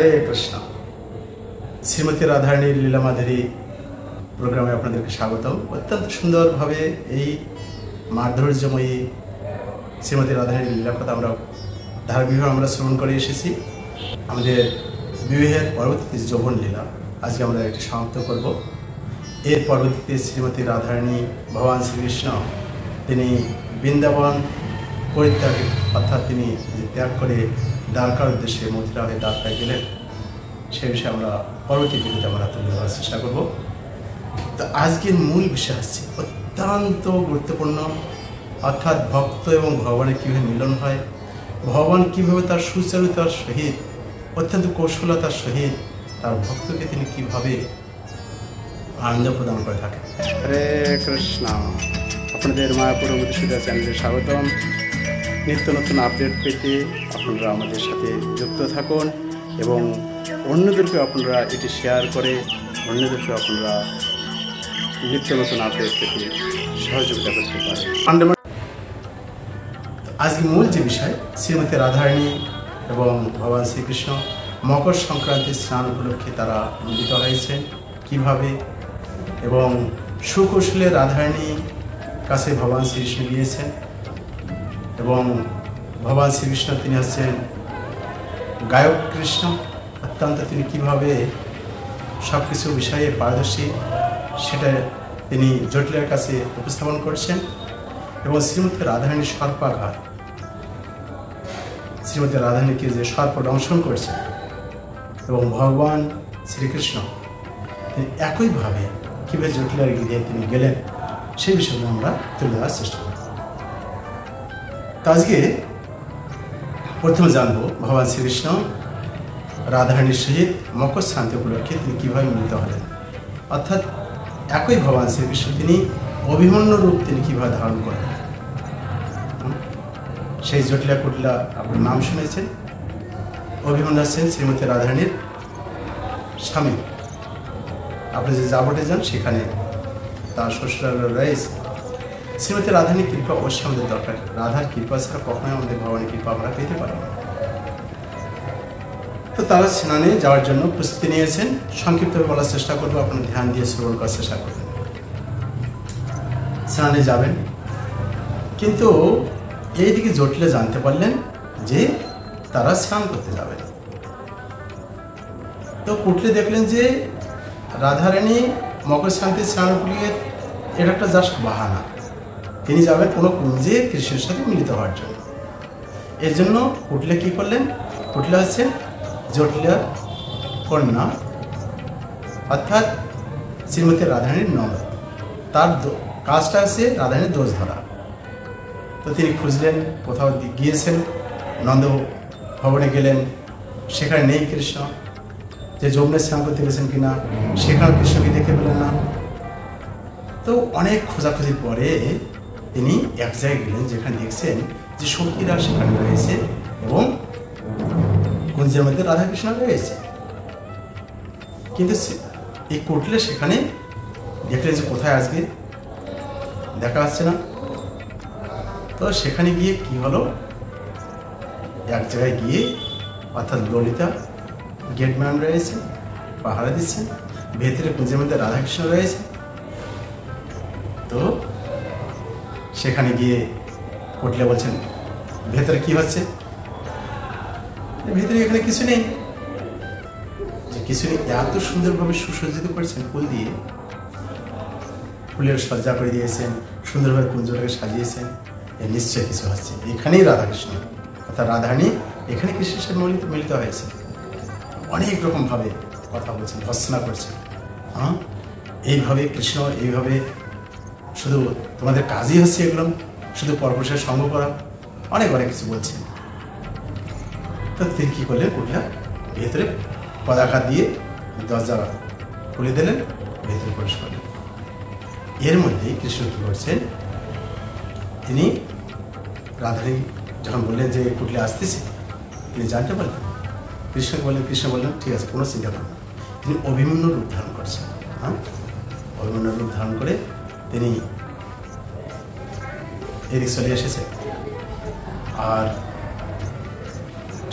হরে কৃষ্ণ। শ্রীমতী রাধারানীর লীলা মাধুরী প্রোগ্রামে আপনাদেরকে স্বাগতম। অত্যন্ত সুন্দরভাবে এই মাধুর্যময়ী শ্রীমতী রাধারানীর লীলা কথা আমরা ধারাবাহিকভাবে আমরা শ্রবণ করে এসেছি। আমাদের বিবাহের পরবর্তী যৌবন লীলা আজকে আমরা এটি সমাপ্ত করব। এর পরবর্তীতে শ্রীমতী রাধারানী ভগবান শ্রীকৃষ্ণ তিনি বৃন্দাবন পরিত্যাগ অর্থাৎ তিনি ত্যাগ করে দ্বারকার উদ্দেশ্যে মথুরা হয়ে দ্বারকায় গেলেন, সে বিষয়ে আমরা পরবর্তী ভিডিওতে আমরা তুলে ধরার চেষ্টা করব। তো আজকের মূল বিষয় হচ্ছে অত্যন্ত গুরুত্বপূর্ণ, অর্থাৎ ভক্ত এবং ভগবানের কীভাবে মিলন হয়, ভগবান কীভাবে তার সুচারুতার সহিত অত্যন্ত কৌশলতার সহিত তার ভক্তকে তিনি কীভাবে আনন্দ প্রদান করে থাকেন। হরে কৃষ্ণ। আপনাদের মায়াপুর মধুসূদা চ্যানেলে স্বাগতম। নিত্য নতুন আপডেট পেতে আপনারা আমাদের সাথে যুক্ত থাকুন এবং অন্যদেরকে আপনারা এটি শেয়ার করে অন্যদেরকে আপনারা নিত্য নতুন আপডেট পেতে সহযোগিতা করতে পারেন। আজকে মূল যে বিষয়, শ্রীমতী রাধারানী এবং ভগবান শ্রীকৃষ্ণ মকর সংক্রান্তির স্নান উপলক্ষে তারা মিলিত হয়েছেন কীভাবে, এবং সুকৌশলে রাধারানী কাছে ভগবান শ্রীকৃষ্ণ গিয়েছেন এবং ভগবান শ্রীকৃষ্ণ তিনি হচ্ছেন গায়ক কৃষ্ণ, অত্যন্ত তিনি কীভাবে সব কিছু বিষয়ে পারদর্শী সেটা তিনি জটিলের কাছে উপস্থাপন করছেন। এবং শ্রীমতী রাধারানীর সর্পাঘাত, শ্রীমতী রাধারানীকে যে সর্প দংশন করছেন এবং ভগবান শ্রীকৃষ্ণ তিনি একইভাবে কীভাবে জটিলের গিয়ে তিনি গেলেন সেই বিষয়ে আমরা তুলে ধরার চেষ্টা করি। তো আজকে প্রথমে জানবো ভগবান শ্রীকৃষ্ণ রাধারানীর সহিত মকর সংক্রান্তি উপলক্ষে তিনি কীভাবে মিলিত হলেন, অর্থাৎ একই ভগবান শ্রীকৃষ্ণ তিনি অভিমন্যু রূপ তিনি কীভাবে ধারণ করলেন। সেই জটিলা কুটিলা আপনার নাম শুনেছেন। অভিমন্যু হচ্ছেন শ্রীমতী রাধারানীর স্বামী। আপনি যে জাবটে যান সেখানে তার শ্বশুরালয় রয়েছে। শ্রীমতী রাধারানীর কৃপা অবশ্যই আমাদের দরকার। রাধার কৃপা ছাড়া কখনোই আমাদের ভগবানের কৃপা আমরা পেতে পারি না। তো তারা স্নানে যাওয়ার জন্য প্রস্তুতি নিয়েছেন। সংক্ষিপ্তভাবে বলার চেষ্টা করবো, আপনার ধ্যান দিয়ে শ্রবণ করার চেষ্টা করবেন। স্নানে যাবেন, কিন্তু এইদিকে জটিলে জানতে পারলেন যে তারা স্নান করতে যাবেন। তো কুটলে দেখলেন যে রাধারানী মকর সংক্রান্তির স্নান উপলক্ষে এটা একটা জাস্ট বাহানা, তিনি যাবেন কোনো কুঞ্জে কৃষ্ণের সাথে মিলিত হওয়ার জন্য। এর জন্য কুটলে কী করলেন, কুটলে হচ্ছে জটিলার কন্যা অর্থাৎ শ্রীমতী রাধারানীর ননদ। তার কাজটা আছে রাধারানীর দোষ ধরা। তো তিনি খুঁজলেন, কোথাও গিয়েছেন, নন্দ ভবনে গেলেন, সেখানে নেই কৃষ্ণ। যে যমুনে স্নান করতে গেছেন কিনা সেখানে কৃষ্ণকে দেখতে পেলেন না। তো অনেক খোঁজাখুঁজির পরে তিনি এক জায়গায় গেলেন যেখানে দেখছেন যে সখীরা সেখানে রয়েছে এবং কুঞ্জের মধ্যে রাধাকৃষ্ণ রয়েছে। কিন্তু এই কুটলে সেখানে দেখলেন যে কোথায় আজকে দেখা যাচ্ছে না। তো সেখানে গিয়ে কি হলো, এক জায়গায় গিয়ে অর্থাৎ ললিতা গেটম্যান রয়েছে, পাহারা দিচ্ছেন, ভেতরে কুঞ্জের মধ্যে রাধাকৃষ্ণ রয়েছে। তো সেখানে গিয়ে কুটলে বলছেন ভেতরে কি হচ্ছে, ভেতরে এখানে কিছু নেই। যে কিছু নেই, এত সুন্দরভাবে সুসজ্জিত করেছেন ফুল দিয়ে, ফুলের সজ্জা করে দিয়েছেন, সুন্দরভাবে কুঞ্জটাকে সাজিয়েছেন, এর নিশ্চয় কিছু হচ্ছে। এখানেই রাধাকৃষ্ণ অর্থাৎ রাধারানী এখানে কৃষ্ণের সাথে মিলিত হয়েছে। অনেক রকমভাবে কথা বলছেন, ভর্ৎসনা করছেন। এইভাবে কৃষ্ণ এইভাবে শুধু তোমাদের কাজই হচ্ছে এগুলো, শুধু পরপুরুষের সঙ্গ করা, অনেক অনেক কিছু বলছেন। তো তিনি কী করলেন, কুটলা ভেতরে পদাঘা দিয়ে দরজা খুলে দিলেন, ভেতরে প্রবেশ করলেন। এর মধ্যেই কৃষ্ণ কী করছেন, তিনি রাধারানী যখন বললেন যে কুটলে আসতেছে, তিনি জানতে পারলেন। কৃষ্ণ বললেন ঠিক আছে, কোনো চিন্তা করবেন না। তিনি অভিমন্যু রূপ ধারণ করছেন। অভিমন্যু রূপ ধারণ করে তিনি এদিকে চলে এসেছে। আর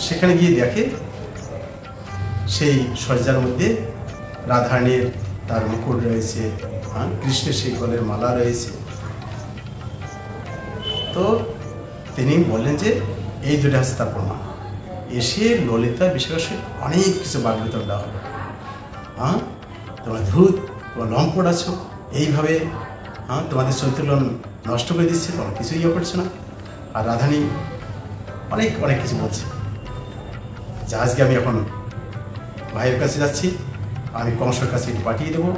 সেখানে গিয়ে দেখে সেই সজ্জার মধ্যে রাধারানীর তার মুকুট রয়েছে, কৃষ্ণের সেই গলের মালা রয়েছে। তো তিনি বললেন যে এই দুটো হচ্ছে তার প্রমাণ। এসে ললিতা বিশাখার সহিত অনেক কিছু বাগবিতণ্ডা হলো। তোমরা ধূত, তোমরা লম্পট আছো, এইভাবে তোমাদের চরিত্র নষ্ট করে দিচ্ছে, তোমরা কিছুই ইয়ে করছো না। আর রাধারানী অনেক অনেক কিছু বলছে যে আজকে আমি এখন ভাইয়ের কাছে যাচ্ছি, আমি কংসের কাছে একটু পাঠিয়ে দেবো,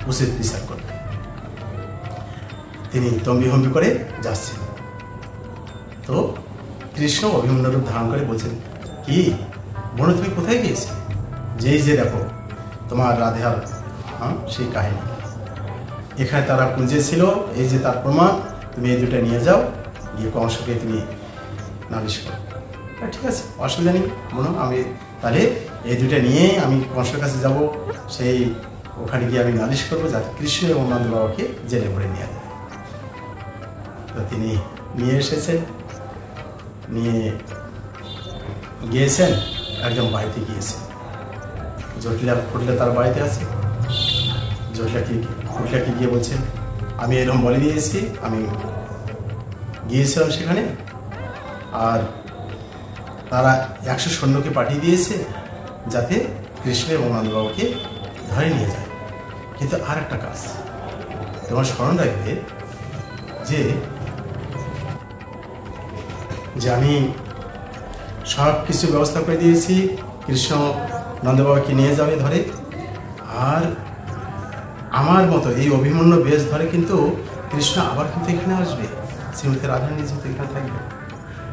উচিত বিচার করবে। তিনি তম্বিহম্বি করে যাচ্ছেন। তো কৃষ্ণ অভিমন্য রূপ ধারণ করে বলছেন, কি বোন তুমি কোথায় গিয়েছে? যেই যে দেখো তোমার রাধার সেই কাহিনী, এখানে তারা কুঞ্জে ছিল, এই যে তার প্রমাণ, তুমি এই দুটা নিয়ে যাও, গিয়ে কংসকে তুমি নালিশ করো। ঠিক আছে, অসুবিধা নেই বোন, আমি তাহলে এই দুটা নিয়ে আমি কংসের কাছে যাব, সেই ওখানে গিয়ে আমি নালিশ করবো যাতে কৃষ্ণ এবং নন্দ বাবাকে জেলে ভরে নিয়ে যায়। তো তিনি নিয়ে এসেছেন, নিয়ে গিয়েছেন, একদম বাড়িতে গিয়েছেন। জটিলা ফুটলে তার বাড়িতে আছে। জটিলাকে গিয়ে বলছেন, আমি এরকম বলে দিয়েছি, আমি গিয়েছিলাম সেখানে, আর তারা 100 সৈন্যকে পাঠিয়ে দিয়েছে যাতে কৃষ্ণ এবং নন্দবাবুকে ধরে নিয়ে যায়। কিন্তু আর একটা কাজ তোমার স্মরণ রাখবে যে আমি সব কিছু ব্যবস্থা করে দিয়েছি, কৃষ্ণ নন্দবাবুকে নিয়ে যাবে ধরে, আর আমার মতো এই অভিমন্য বেশ ধরে কিন্তু কৃষ্ণ আবার কিন্তু এখানে আসবে, শ্রীমতী রাধারানী যেহেতু এখানে থাকবে।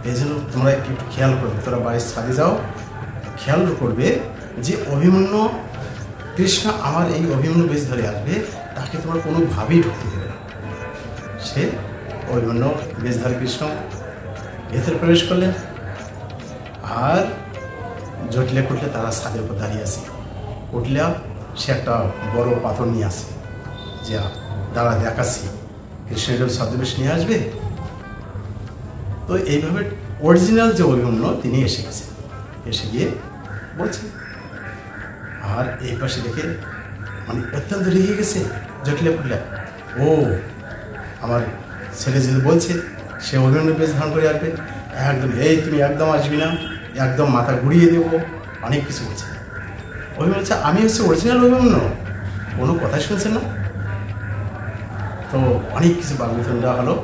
এই জন্য তোমরা একটু খেয়াল করবে, তোরা বাড়ির ছাদে যাও, খেয়াল করবে যে অভিমন্য কৃষ্ণ আমার এই অভিমন্য বেশ ধরে আসবে, তাকে তোমরা কোনোভাবেই ঢুকতে দেবে না। সে অভিমন্য বেশ ধরে কৃষ্ণ ভেতরে প্রবেশ করলেন, আর জটিলে কুটলে তারা ছাদের উপর দাঁড়িয়ে আছে। উঠলেও সে একটা বড় পাথর নিয়ে আসে, যে দাঁড়া দেখাচ্ছি, কৃষ্ণের ছদ্মবেশ নিয়ে আসবে। তো এইভাবে অরিজিনাল যে অভিমন্য তিনি এসে গেছেন, এসে গিয়ে বলছেন। আর এই পাশে দেখে মানে অত্যন্ত রেগে গেছে জটিলে কুটলে, ও আমার ছেলে যদি বলছে সে অভিমন্য বেশ ধারণ করে আসবে, একদম এই তুমি একদম আসবি না, একদম মাথা ঘুরিয়ে দেবো, অনেক কিছু বলছে। অভিমন্য বলছে আমি হচ্ছে অরিজিনাল অভিমন্য, কোনো কথাই শুনছেন না। তো অনেক কিছু বাগবিতণ্ডা হলো।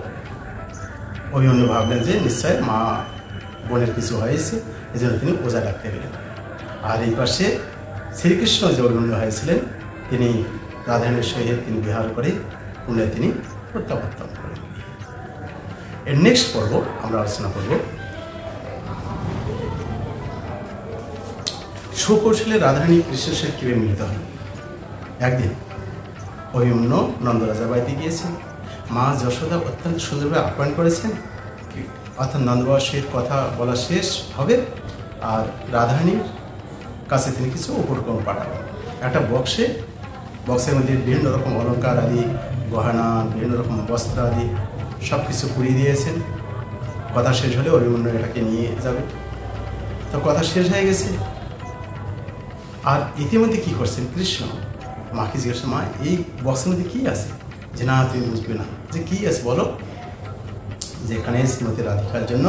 অভিমন্য ভাবলেন যে নিশ্চয় মা বোনের কিছু হয়েছে, এই জন্য তিনি ওঝা ডাকতে গেলেন। আর এই পাশে শ্রীকৃষ্ণ যে অভিমন্য হয়েছিলেন, তিনি রাধারানীর সহিত তিনি বিহার করে পুনরায় তিনি প্রত্যাবর্তন করেন। এর নেক্সট পর্ব আমরা আলোচনা করব সুকৌশলে রাধারানী কৃষ্ণের সহিত কীভাবে মিলিত হন। একদিন অভিমন্য নন্দরাজার বাড়িতে গিয়েছেন, মা যশোদা অত্যন্ত সুন্দরভাবে আপ্যায়ন করেছেন, অর্থাৎ নন্দবাবার সহিত কথা বলা শেষ হবে, আর রাধারানীর কাছে তিনি কিছু উপকরণ পাঠাবেন। একটা বক্সের মধ্যে বিভিন্ন রকম অলঙ্কার আদি, গহনা, বিভিন্ন রকম বস্ত্র আদি সব কিছু পুড়িয়ে দিয়েছেন। কথা শেষ হলে অভিমন্য এটাকে নিয়ে যাবে। তো কথা শেষ হয়ে গেছে, আর ইতিমধ্যে কী করছেন কৃষ্ণ মাকে জিজ্ঞাসা, মা এই বক্সের মধ্যে কী আছে? যে না তুমি বুঝবে না, যে কী আছে বলো। যেখানে শ্রীমতী রাধিকার জন্য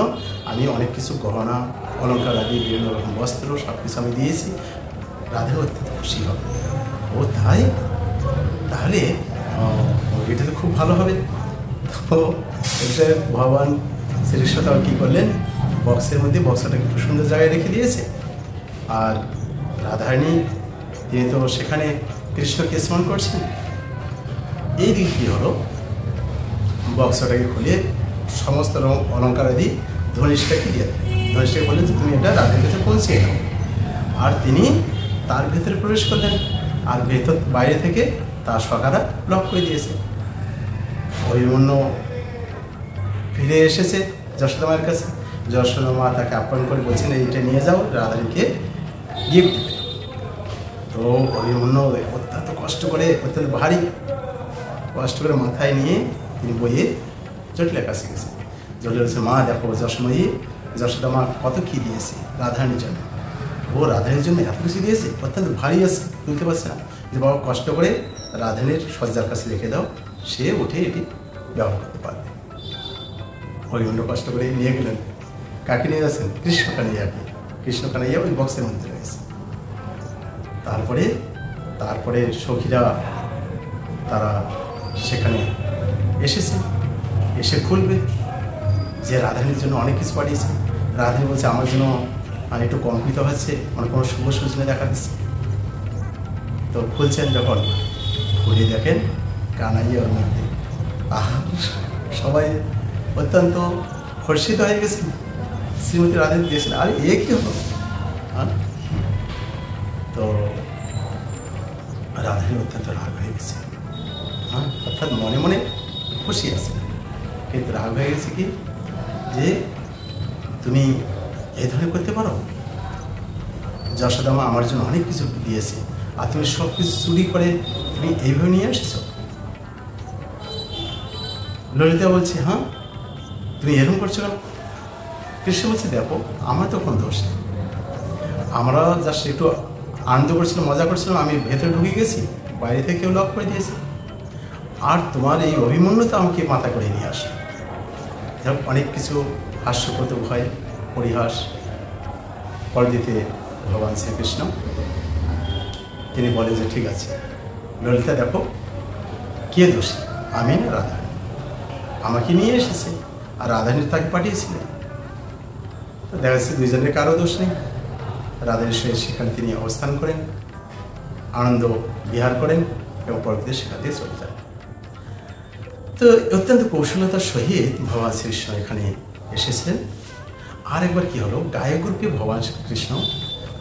আমি অনেক কিছু গহনা, অলঙ্কার আদি, বিভিন্ন রকম বস্ত্র সব কিছু আমি দিয়েছি, রাধা অত্যন্ত খুশি হবে। ও তাই, তাহলে এটা তো খুব ভালো হবে। তো এটা ভগবান শ্রীকৃষ্ণটাও কী করলেন, বক্সের মধ্যে বক্সটাকে একটু সুন্দর জায়গায় রেখে দিয়েছে। আর রাধারানী তিনি তো সেখানে কৃষ্ণকে স্মরণ করছেন। এই দিক কী হলো, বক্সটাকে খুলে সমস্ত অলঙ্কার আদি ধনিষ্ঠকে দিয়ে দেয়। ধনিষ্ঠকে বললেন যে তুমি এটা রাধার কাছে পৌঁছিয়ে দাও। আর তিনি তার ভেতরে প্রবেশ করলেন, আর বাইরে থেকে তার সখারা লক করে দিয়েছে। অভিমন্য ফিরে এসেছে যশোদা মায়ের কাছে। যশোদা মা তাকে আপ্যায়ন করে বলছেন এইটা নিয়ে যাও, রাধারানীকে গিফট দেবে। তো অভিমন্য অত্যন্ত কষ্ট করে, অত্যন্ত ভারী কষ্ট করে মাথায় নিয়ে তিনি বইয়ে জটিলের কাছে গেছেন। জটিল বলছে, মা দেখো যশোময়ী, যশোদা মা কত কী দিয়েছে রাধারানীর জন্য। ও রাধারানীর জন্য এত কিছু দিয়েছে, অত্যন্ত ভারী আছে, তুলতে পারছে না। যে বাবা কষ্ট করে রাধারানীর শয্যার কাছে রেখে দাও, সে উঠে এটি ব্যবহার করতে পারবে। হরিমন্ড কষ্ট করে নিয়ে গেলেন। কাকে নিয়ে যাচ্ছেন? কৃষ্ণ কানাইয়া। কৃষ্ণ কানাইয়া ওই বক্সের মধ্যে রয়েছে। তারপরে সখীরা তারা সেখানে এসেছে, এসে খুলবে যে রাধারানীর জন্য অনেক কিছু পাঠিয়েছে। রাধারানী বলছে আমার জন্য একটু কম্পিত হচ্ছে, মানে কোনো শুভ সূচনা দেখা দিচ্ছে। তো খুলছেন, যখন খুলে দেখেন কানাইয়ার মধ্যে, সবাই অত্যন্ত হর্ষিত হয়ে গেছেন। শ্রীমতী রাধারানী দিয়েছেন, আরে এ কি হলো? তো রাধারানী অত্যন্ত রাগ হয়ে গেছে। অর্থাৎ মনে মনে খুশি আছে, কিন্তু রাগ হয়ে গেছে কি, যে তুমি এই ধরনের করতে পারো? যশোদামা আমার জন্য অনেক কিছু দিয়েছে, আর তুমি সব কিছু চুরি করে তুমি এইভাবে নিয়ে এসেছ। ললিতা বলছে, হ্যাঁ তুমি এরকম করছো কেন? কৃষ্ণ বলছে, দেখো আমার তো কোনো দোষ নেই, আমরা জাস্ট একটু আনন্দ করছিলাম, মজা করছিলাম, আমি ভেতরে ঢুকে গেছি, বাইরে থেকে কেউ লক করে দিয়েছে। আর তোমার এই অভিমন্যুতা আমাকে মাথা করে নিয়ে আসে। যাই অনেক কিছু হাস্যপ্রদ ভয় পরিহাস করে দিতে ভগবান শ্রীকৃষ্ণ তিনি বলেন যে ঠিক আছে ললিতা, দেখো কে দোষী, আমি না রাধারানী? আমাকে নিয়ে এসেছে, আর রাধারানী তাকে পাঠিয়েছিলেন। তো দেখা যাচ্ছে দুইজনের কারো দোষ নেই। রাধারানীর সহিত সেখানে তিনি অবস্থান করেন, আনন্দ বিহার করেন এবং পরবর্তীতে সেখান থেকে চলে যান। তো অত্যন্ত কৌশলতার সহিত ভগবান শ্রীকৃষ্ণ এখানে এসেছিলেন। আর একবার কি হলো, গায়ক রূপে ভগবান কৃষ্ণ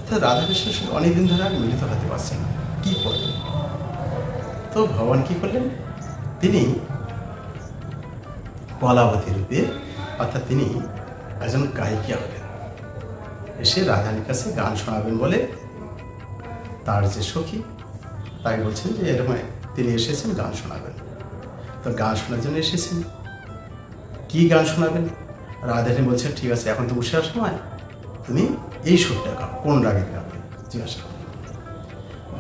অর্থাৎ রাধাকৃষ্ণের সাথে অনেকদিন ধরে আর মিলিত হতে পারছেন না, কী করবেন? তো ভগবান কী করলেন, তিনি কলাবতী রূপে, অর্থাৎ তিনি একজন গায়িকা হলেন। এসে রাধারানীর কাছে গান শোনাবেন বলে তার যে সখী তাই বলছেন যে এরকম তিনি এসেছেন গান শোনাবেন। তো গান শোনার জন্য এসেছেন। কি গান শোনাবেন? রাধারানী বলছেন, ঠিক আছে এখন তো উষার সময়, তুমি এই সুরটা গাও, কোন রাগে গাবে জিজ্ঞাসা করো।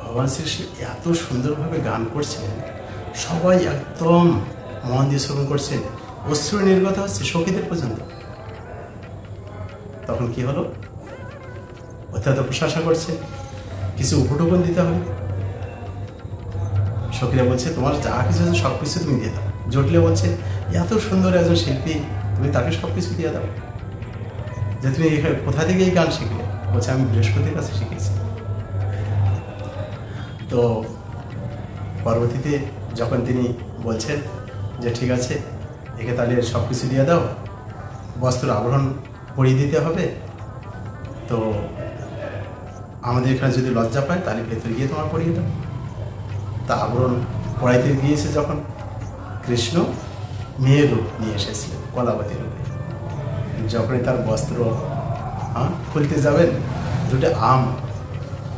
ভগবান শ্রীকৃষ্ণ এত সুন্দরভাবে গান করছিলেন, সবাই একদম মন দিয়ে শ্রবণ করছেন, অশ্রু নির্গত হচ্ছে সখীদের পর্যন্ত। তখন কি হলো, অত্যন্ত প্রশংসা করছে, কিছু উপটোকন দিতে হবে। সখীরা বলছে, তোমার যা কিছু আছে সব কিছু তুমি দিয়ে দাও। জটিলে বলছে, এত সুন্দর একজন শিল্পী, তুমি তাকে সব কিছু দিয়ে দাও। যে তুমি কোথা থেকে এই গান শিখলে? বলছে, আমি বৃহস্পতির কাছে শিখেছি। তো পরবর্তীতে যখন তিনি বলছেন যে ঠিক আছে একে তাহলে সব কিছু দিয়ে দাও, বস্ত্র আবরণ পরিয়ে দিতে হবে, তো আমাদের এখানে যদি লজ্জা পায় তাহলে ভেতরে গিয়ে তোমার পরিয়ে দাও। তা আবরণ পড়াইতে গিয়েছে যখন, কৃষ্ণ মেয়ের রূপ নিয়ে এসেছিলেন কলাবতী রূপে। যখনই তার বস্ত্র খুলতে যাবেন, দুটো আম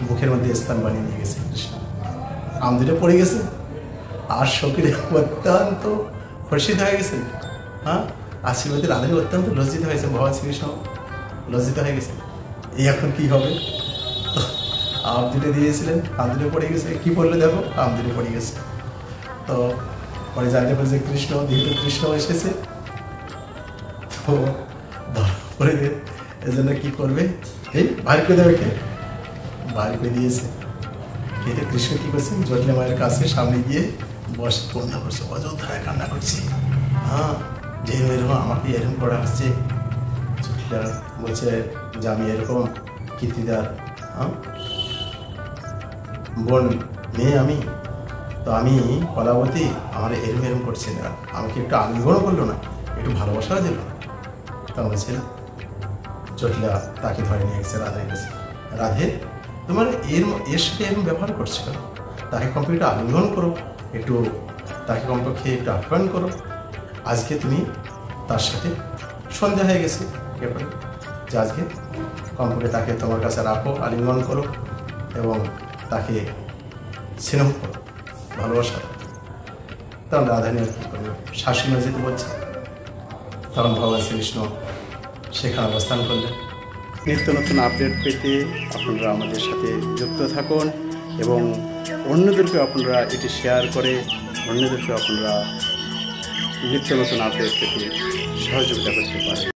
বুকের মধ্যে স্থান বানিয়ে নিয়ে গেছে কৃষ্ণ। আম দুটো পড়ে গেছে, আর সখীরা অত্যন্ত হর্ষিত হয়ে গেছেন। আর শ্রীমতী রাধারানী অত্যন্ত লজ্জিত হয়েছে, ভগবান শ্রীকৃষ্ণ লজ্জিত হয়ে গেছে। এই এখন কি হবে? আম দুটো দিয়েছিলেন, আম দুটো পড়ে গেছে। কি বললে দেখো, আম দুটো পড়ে গেছে। তো পরে জানতে পারে যে কৃষ্ণ, যেহেতু কৃষ্ণ এসেছে, তো পরে এই জন্য কী করবে, এই বাইর করে দেবে, কে বাইর করে দিয়েছে। কিন্তু কৃষ্ণ কী করছেন, জটিলা মায়ের কাছে সামনে গিয়ে বসে কান্না করছে, অযোধ্যায় কান্না করছে। যে এরকম আমাকে এরকম করা হচ্ছে। জটিলা বলছে যে আমি এরকম কীর্তিদার বোন মেয়ে, আমি তো আমি কলাবতী, আমার এরম এরম করছে না, আমাকে একটু আলিঙ্গনও করলো না, একটু ভালোবাসাও দিল। তা বলছে জটিলা তাকে ধরে নিয়ে গেছে রাধের কাছে। রাধে, তোমার এর সাথে এরকম ব্যবহার করছে কেন? তাকে কমপক্ষে আলিঙ্গন করো, একটু তাকে কমপক্ষে একটু আপ্যায়ন করো। আজকে তুমি তার সাথে সন্ধ্যা হয়ে গেছে, ব্যাপারে যে আজকে কমপক্ষে তাকে তোমার কাছে রাখো, আলিঙ্গন করো এবং তাকে স্নেহ করো, ভালোবাসা। তখন রাধারানী আর কী করবে, শাশুড়ি যেতে বলছে। তখন ভগবান শ্রীকৃষ্ণ সেখানে অবস্থান করলেন। নিত্য নতুন আপডেট পেতে আপনারা আমাদের সাথে যুক্ত থাকুন এবং অন্যদেরকে আপনারা এটি শেয়ার করে অন্যদেরকে আপনারা নিত্য নতুন আপডেট পেতে সহযোগিতা করতে পারেন।